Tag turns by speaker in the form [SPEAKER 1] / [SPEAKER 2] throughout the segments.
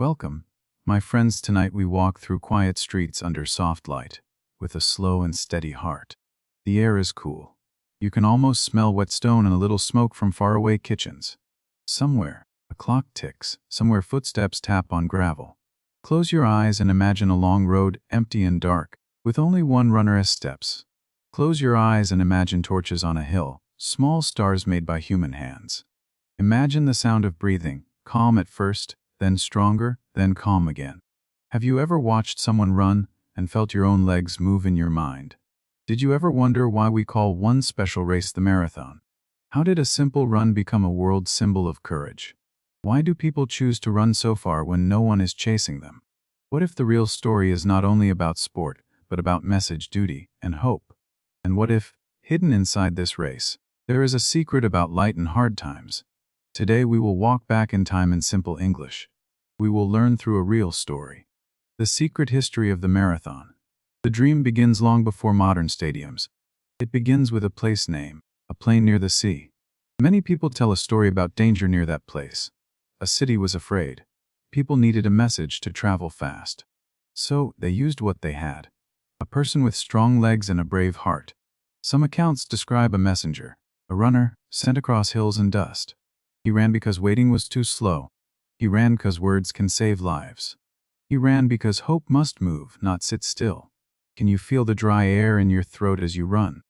[SPEAKER 1] Welcome, my friends. Tonight we walk through quiet streets under soft light, with a slow and steady heart. The air is cool. You can almost smell wet stone and a little smoke from faraway kitchens. Somewhere, a clock ticks. Somewhere footsteps tap on gravel. Close your eyes and imagine a long road, empty and dark, with only one runner's steps. Close your eyes and imagine torches on a hill, small stars made by human hands. Imagine the sound of breathing, calm at first, then stronger, then calm again. Have you ever watched someone run and felt your own legs move in your mind? Did you ever wonder why we call one special race the marathon? How did a simple run become a world symbol of courage? Why do people choose to run so far when no one is chasing them? What if the real story is not only about sport, but about message, duty, and hope? And what if, hidden inside this race, there is a secret about light and hard times? Today we will walk back in time in simple English. We will learn through a real story. The secret history of the marathon. The dream begins long before modern stadiums. It begins with a place name, a plain near the sea. Many people tell a story about danger near that place. A city was afraid. People needed a message to travel fast. So, they used what they had. A person with strong legs and a brave heart. Some accounts describe a messenger, a runner, sent across hills and dust. He ran because waiting was too slow. He ran because words can save lives. He ran because hope must move, not sit still. Can you feel the dry air in your throat as you run?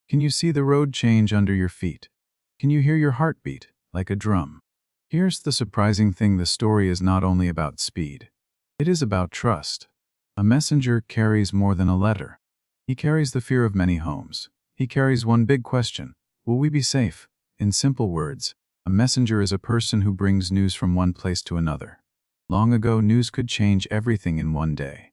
[SPEAKER 1] Can you see the road change under your feet? Can you hear your heart beat, like a drum? Here's the surprising thing: the story is not only about speed. It is about trust. A messenger carries more than a letter. He carries the fear of many homes. He carries one big question: will we be safe? In simple words, a messenger is a person who brings news from one place to another. Long ago, news could change everything in one day.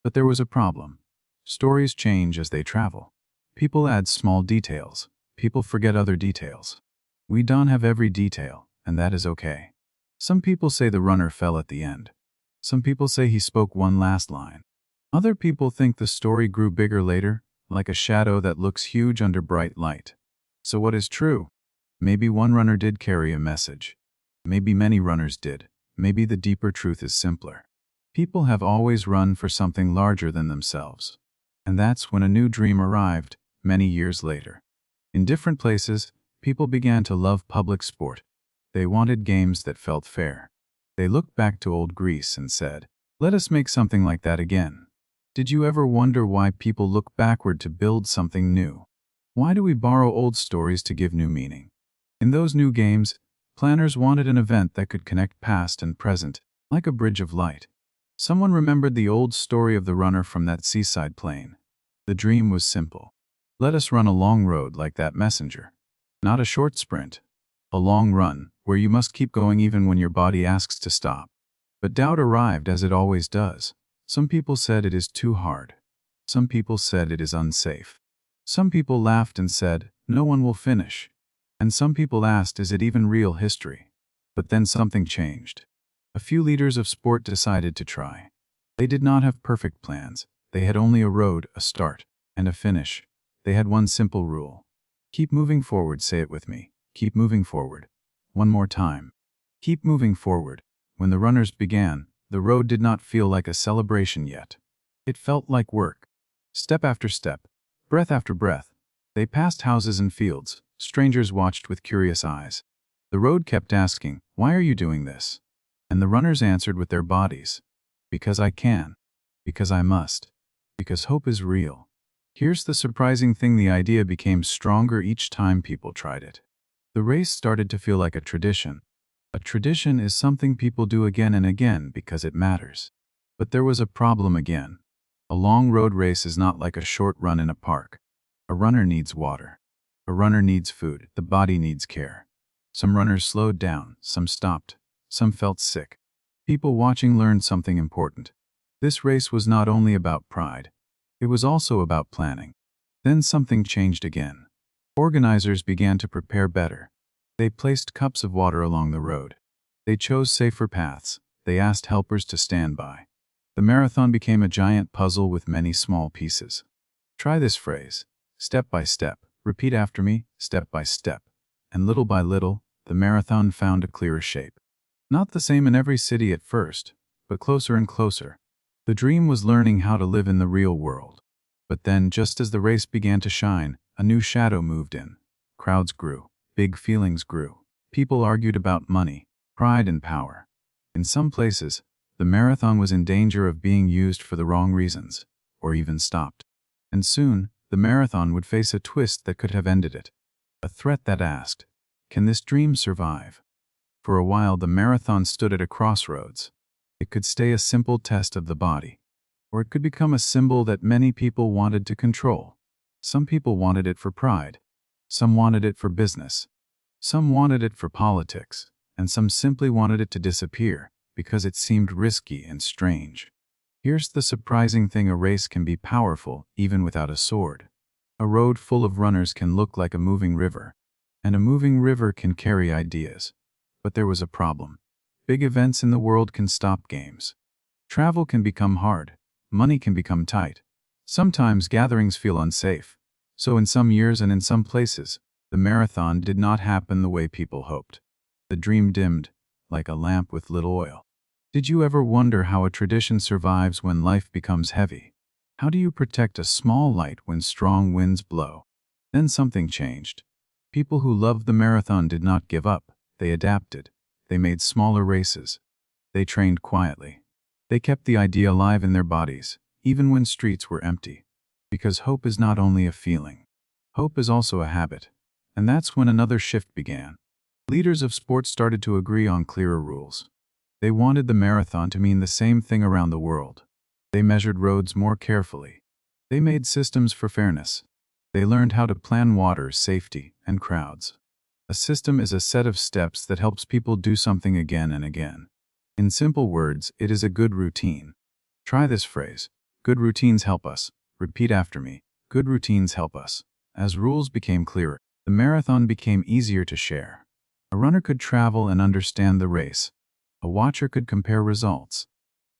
[SPEAKER 1] But there was a problem. Stories change as they travel. People add small details. People forget other details. We don't have every detail, and that is okay. Some people say the runner fell at the end. Some people say he spoke one last line. Other people think the story grew bigger later, like a shadow that looks huge under bright light. So what is true? Maybe one runner did carry a message. Maybe many runners did. Maybe the deeper truth is simpler. People have always run for something larger than themselves. And that's when a new dream arrived, many years later. In different places, people began to love public sport. They wanted games that felt fair. They looked back to old Greece and said, "Let us make something like that again." Did you ever wonder why people look backward to build something new? Why do we borrow old stories to give new meaning? In those new games, planners wanted an event that could connect past and present, like a bridge of light. Someone remembered the old story of the runner from that seaside plain. The dream was simple. Let us run a long road like that messenger. Not a short sprint. A long run, where you must keep going even when your body asks to stop. But doubt arrived, as it always does. Some people said it is too hard. Some people said it is unsafe. Some people laughed and said, "No one will finish." And some people asked, is it even real history? But then something changed. A few leaders of sport decided to try. They did not have perfect plans. They had only a road, a start, and a finish. They had one simple rule. Keep moving forward. Say it with me. Keep moving forward. One more time. Keep moving forward. When the runners began, the road did not feel like a celebration yet. It felt like work. Step after step, breath after breath. They passed houses and fields. Strangers watched with curious eyes. The road kept asking, "Why are you doing this?" And the runners answered with their bodies. "Because I can. Because I must. Because hope is real." Here's the surprising thing: the idea became stronger each time people tried it. The race started to feel like a tradition. A tradition is something people do again and again because it matters. But there was a problem again. A long road race is not like a short run in a park. A runner needs water. A runner needs food. The body needs care. Some runners slowed down. Some stopped. Some felt sick. People watching learned something important. This race was not only about pride. It was also about planning. Then something changed again. Organizers began to prepare better. They placed cups of water along the road. They chose safer paths. They asked helpers to stand by. The marathon became a giant puzzle with many small pieces. Try this phrase. Step by step. Repeat after me, step by step. And little by little, the marathon found a clearer shape. Not the same in every city at first, but closer and closer. The dream was learning how to live in the real world. But then, just as the race began to shine, a new shadow moved in. Crowds grew. Big feelings grew. People argued about money, pride, and power. In some places, the marathon was in danger of being used for the wrong reasons, or even stopped. And soon, the marathon would face a twist that could have ended it. A threat that asked, can this dream survive? For a while, the marathon stood at a crossroads. It could stay a simple test of the body, or it could become a symbol that many people wanted to control. Some people wanted it for pride. Some wanted it for business. Some wanted it for politics, and some simply wanted it to disappear because it seemed risky and strange. Here's the surprising thing: a race can be powerful even without a sword. A road full of runners can look like a moving river, and a moving river can carry ideas. But there was a problem. Big events in the world can stop games. Travel can become hard. Money can become tight. Sometimes gatherings feel unsafe. So in some years and in some places, the marathon did not happen the way people hoped. The dream dimmed, like a lamp with little oil. Did you ever wonder how a tradition survives when life becomes heavy? How do you protect a small light when strong winds blow? Then something changed. People who loved the marathon did not give up. They adapted. They made smaller races. They trained quietly. They kept the idea alive in their bodies, even when streets were empty. Because hope is not only a feeling. Hope is also a habit. And that's when another shift began. Leaders of sports started to agree on clearer rules. They wanted the marathon to mean the same thing around the world. They measured roads more carefully. They made systems for fairness. They learned how to plan water, safety, and crowds. A system is a set of steps that helps people do something again and again. In simple words, it is a good routine. Try this phrase. Good routines help us. Repeat after me. Good routines help us. As rules became clearer, the marathon became easier to share. A runner could travel and understand the race. A watcher could compare results.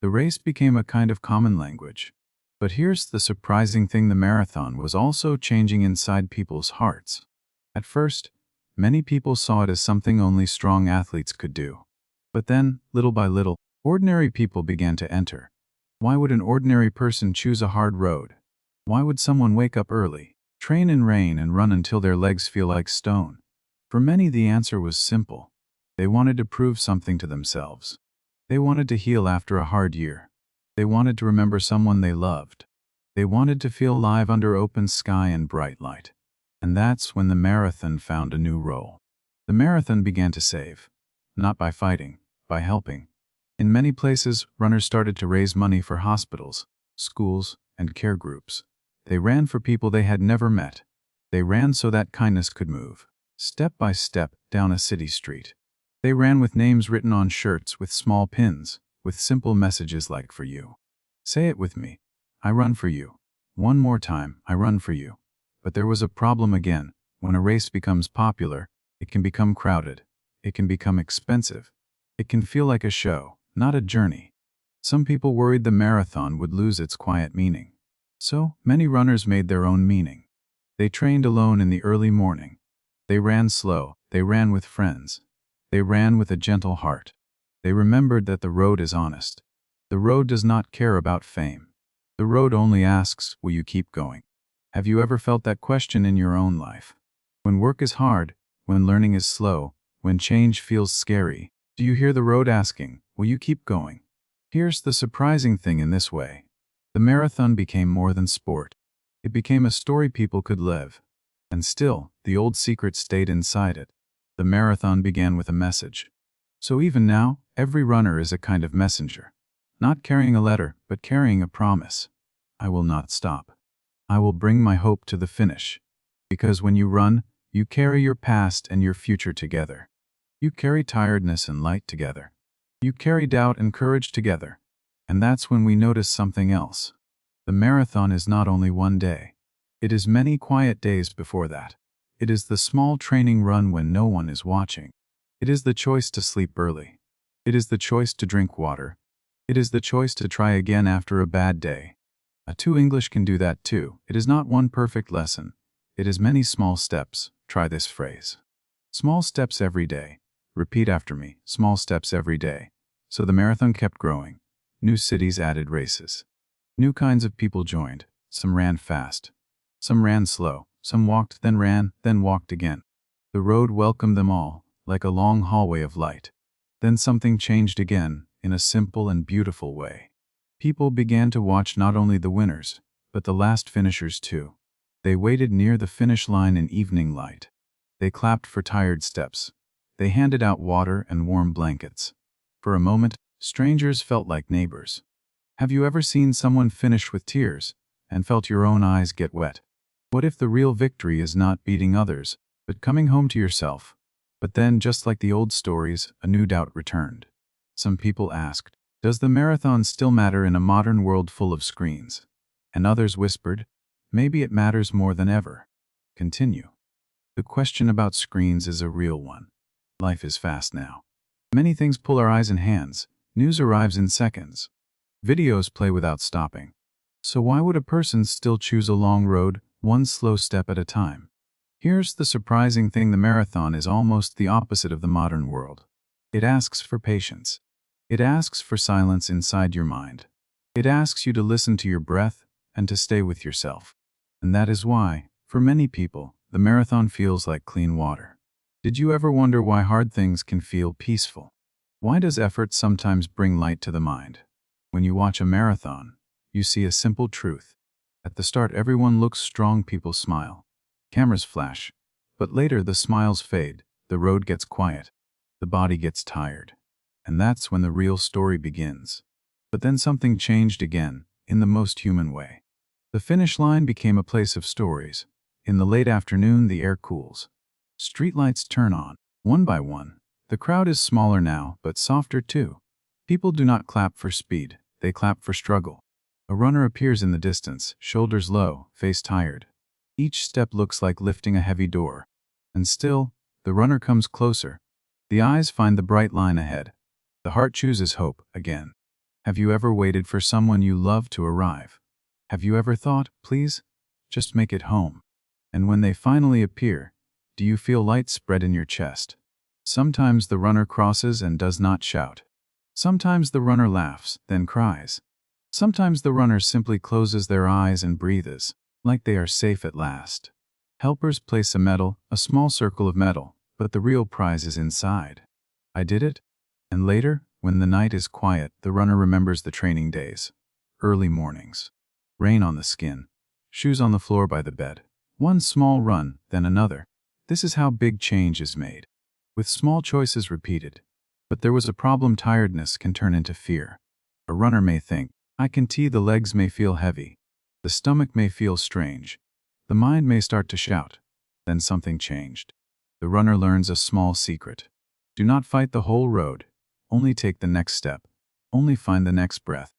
[SPEAKER 1] The race became a kind of common language. But here's the surprising thing: the marathon was also changing inside people's hearts. At first, many people saw it as something only strong athletes could do. But then, little by little, ordinary people began to enter. Why would an ordinary person choose a hard road? Why would someone wake up early, train in rain, and run until their legs feel like stone? For many, the answer was simple. They wanted to prove something to themselves. They wanted to heal after a hard year. They wanted to remember someone they loved. They wanted to feel alive under open sky and bright light. And that's when the marathon found a new role. The marathon began to save. Not by fighting, by helping. In many places, runners started to raise money for hospitals, schools, and care groups. They ran for people they had never met. They ran so that kindness could move, step by step, down a city street. They ran with names written on shirts with small pins, with simple messages like, "For you." Say it with me. I run for you. One more time, I run for you. But there was a problem again. When a race becomes popular, it can become crowded. It can become expensive. It can feel like a show, not a journey. Some people worried the marathon would lose its quiet meaning. So, many runners made their own meaning. They trained alone in the early morning. They ran slow. They ran with friends. They ran with a gentle heart. They remembered that the road is honest. The road does not care about fame. The road only asks, will you keep going? Have you ever felt that question in your own life? When work is hard, when learning is slow, when change feels scary, do you hear the road asking, will you keep going? Here's the surprising thing: in this way, the marathon became more than sport. It became a story people could live. And still, the old secret stayed inside it. The marathon began with a message. So even now, every runner is a kind of messenger. Not carrying a letter, but carrying a promise. I will not stop. I will bring my hope to the finish. Because when you run, you carry your past and your future together. You carry tiredness and light together. You carry doubt and courage together. And that's when we notice something else. The marathon is not only one day. It is many quiet days before that. It is the small training run when no one is watching. It is the choice to sleep early. It is the choice to drink water. It is the choice to try again after a bad day. A 2 English can do that too. It is not one perfect lesson. It is many small steps. Try this phrase. Small steps every day. Repeat after me. Small steps every day. So the marathon kept growing. New cities added races. New kinds of people joined. Some ran fast. Some ran slow. Some walked, then ran, then walked again. The road welcomed them all, like a long hallway of light. Then something changed again, in a simple and beautiful way. People began to watch not only the winners, but the last finishers too. They waited near the finish line in evening light. They clapped for tired steps. They handed out water and warm blankets. For a moment, strangers felt like neighbors. Have you ever seen someone finish with tears, and felt your own eyes get wet? What if the real victory is not beating others, but coming home to yourself? But then, just like the old stories, a new doubt returned. Some people asked, does the marathon still matter in a modern world full of screens? And others whispered, maybe it matters more than ever. Continue. The question about screens is a real one. Life is fast now. Many things pull our eyes and hands. News arrives in seconds. Videos play without stopping. So why would a person still choose a long road, one slow step at a time? Here's the surprising thing: the marathon is almost the opposite of the modern world. It asks for patience. It asks for silence inside your mind. It asks you to listen to your breath and to stay with yourself. And that is why, for many people, the marathon feels like clean water. Did you ever wonder why hard things can feel peaceful? Why does effort sometimes bring light to the mind? When you watch a marathon, you see a simple truth. At the start, everyone looks strong, people smile. Cameras flash. But later the smiles fade, the road gets quiet, the body gets tired. And that's when the real story begins. But then something changed again, in the most human way. The finish line became a place of stories. In the late afternoon, the air cools. Streetlights turn on, one by one. The crowd is smaller now, but softer too. People do not clap for speed, they clap for struggle. A runner appears in the distance, shoulders low, face tired. Each step looks like lifting a heavy door. And still, the runner comes closer. The eyes find the bright line ahead. The heart chooses hope again. Have you ever waited for someone you love to arrive? Have you ever thought, please, just make it home? And when they finally appear, do you feel light spread in your chest? Sometimes the runner crosses and does not shout. Sometimes the runner laughs, then cries. Sometimes the runner simply closes their eyes and breathes, like they are safe at last. Helpers place a medal, a small circle of metal, but the real prize is inside. I did it. And later, when the night is quiet, the runner remembers the training days. Early mornings. Rain on the skin. Shoes on the floor by the bed. One small run, then another. This is how big change is made. With small choices repeated. But there was a problem: tiredness can turn into fear. A runner may think, I can tee, the legs may feel heavy. The stomach may feel strange. The mind may start to shout. Then something changed. The runner learns a small secret. Do not fight the whole road. Only take the next step. Only find the next breath.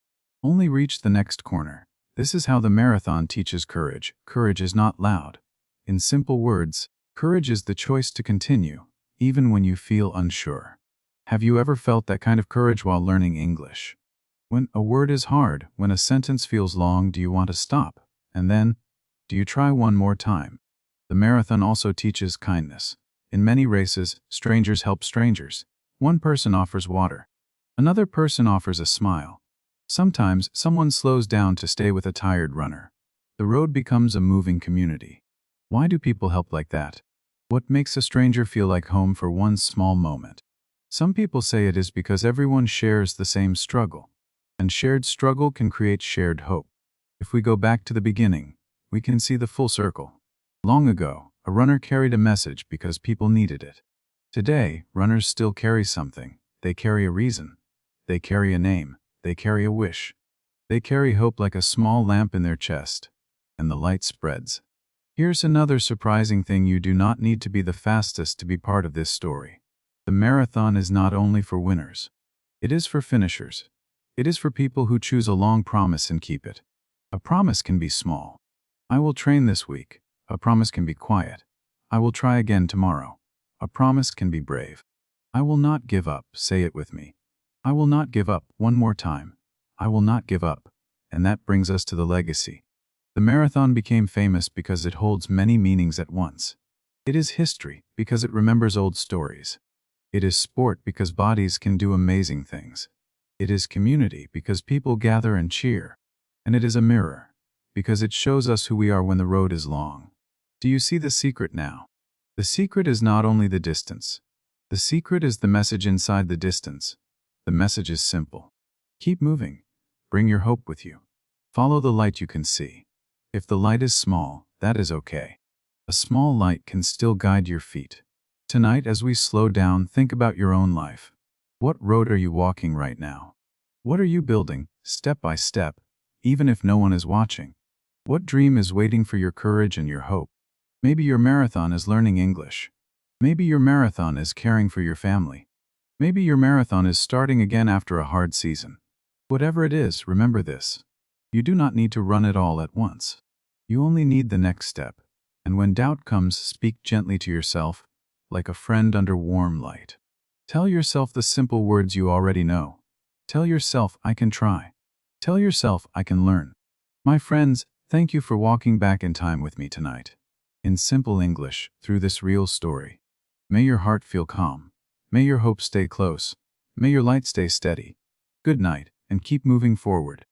[SPEAKER 1] Only reach the next corner. This is how the marathon teaches courage. Courage is not loud. In simple words, courage is the choice to continue, even when you feel unsure. Have you ever felt that kind of courage while learning English? When a word is hard, when a sentence feels long, do you want to stop? And then, do you try one more time? The marathon also teaches kindness. In many races, strangers help strangers. One person offers water. Another person offers a smile. Sometimes, someone slows down to stay with a tired runner. The road becomes a moving community. Why do people help like that? What makes a stranger feel like home for one small moment? Some people say it is because everyone shares the same struggle. And shared struggle can create shared hope. If we go back to the beginning, we can see the full circle. Long ago, a runner carried a message because people needed it. Today, runners still carry something. They carry a reason. They carry a name. They carry a wish. They carry hope like a small lamp in their chest. And the light spreads. Here's another surprising thing: you do not need to be the fastest to be part of this story. The marathon is not only for winners. It is for finishers. It is for people who choose a long promise and keep it. A promise can be small. I will train this week. A promise can be quiet. I will try again tomorrow. A promise can be brave. I will not give up. Say it with me. I will not give up. One more time. I will not give up. And that brings us to the legacy. The marathon became famous because it holds many meanings at once. It is history because it remembers old stories. It is sport because bodies can do amazing things. It is community because people gather and cheer. And it is a mirror because it shows us who we are when the road is long. Do you see the secret now? The secret is not only the distance. The secret is the message inside the distance. The message is simple. Keep moving. Bring your hope with you. Follow the light you can see. If the light is small, that is okay. A small light can still guide your feet. Tonight, as we slow down, think about your own life. What road are you walking right now? What are you building, step by step, even if no one is watching? What dream is waiting for your courage and your hope? Maybe your marathon is learning English. Maybe your marathon is caring for your family. Maybe your marathon is starting again after a hard season. Whatever it is, remember this. You do not need to run it all at once. You only need the next step. And when doubt comes, speak gently to yourself, like a friend under warm light. Tell yourself the simple words you already know. Tell yourself, I can try. Tell yourself, I can learn. My friends, thank you for walking back in time with me tonight. In simple English, through this real story. May your heart feel calm. May your hope stay close. May your light stay steady. Good night, and keep moving forward.